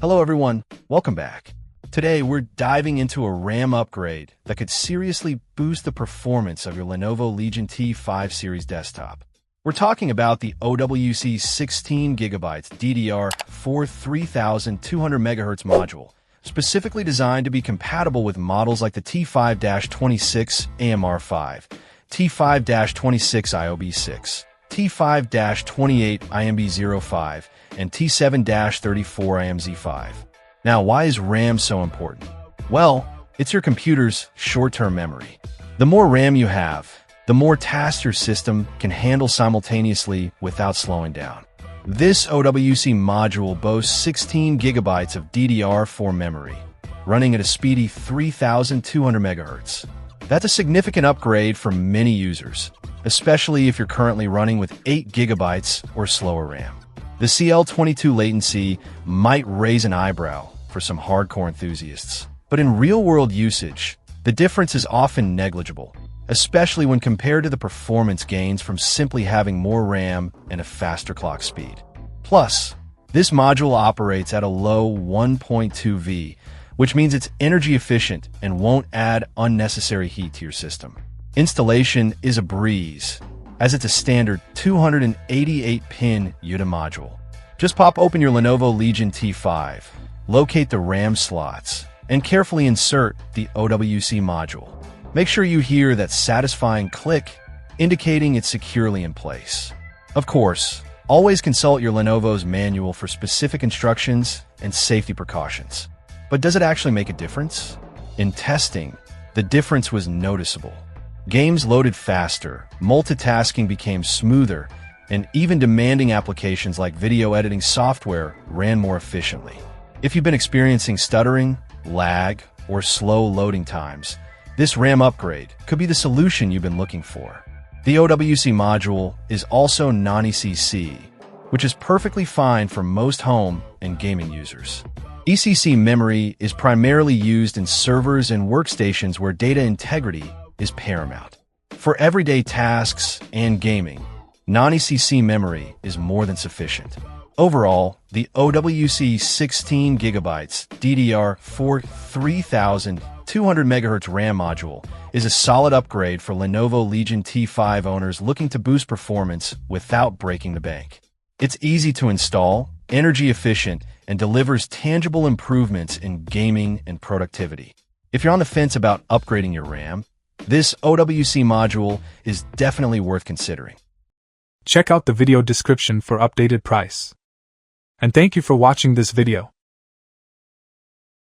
Hello everyone, welcome back. Today we're diving into a RAM upgrade that could seriously boost the performance of your Lenovo Legion T5 series desktop. We're talking about the OWC 16GB DDR4 3200MHz module, specifically designed to be compatible with models like the T5-26 AMR5, T5-26 IOB6, T5-28 IMB05, and T7-34 IMZ5. Now, why is RAM so important? Well, it's your computer's short-term memory. The more RAM you have, the more tasks your system can handle simultaneously without slowing down. This OWC module boasts 16 GB of DDR4 memory, running at a speedy 3200 MHz. That's a significant upgrade for many users, especially if you're currently running with 8 GB or slower RAM. The CL22 latency might raise an eyebrow for some hardcore enthusiasts, but in real-world usage, the difference is often negligible, especially when compared to the performance gains from simply having more RAM and a faster clock speed. Plus, this module operates at a low 1.2 V, which means it's energy efficient and won't add unnecessary heat to your system. Installation is a breeze, as it's a standard 288-pin UTA module. Just pop open your Lenovo Legion T5, locate the RAM slots, and carefully insert the OWC module. Make sure you hear that satisfying click, indicating it's securely in place. Of course, always consult your Lenovo's manual for specific instructions and safety precautions. But does it actually make a difference? In testing, the difference was noticeable. Games loaded faster, multitasking became smoother, and even demanding applications like video editing software ran more efficiently. If you've been experiencing stuttering, lag, or slow loading times, this RAM upgrade could be the solution you've been looking for. The OWC module is also non-ECC, which is perfectly fine for most home and gaming users. ECC memory is primarily used in servers and workstations where data integrity is paramount. For everyday tasks and gaming, non-ECC memory is more than sufficient. Overall, the OWC 16GB DDR4 3200MHz RAM module is a solid upgrade for Lenovo Legion T5 owners looking to boost performance without breaking the bank. It's easy to install, energy efficient, and delivers tangible improvements in gaming and productivity. If you're on the fence about upgrading your RAM, this OWC module is definitely worth considering. Check out the video description for updated price. And thank you for watching this video.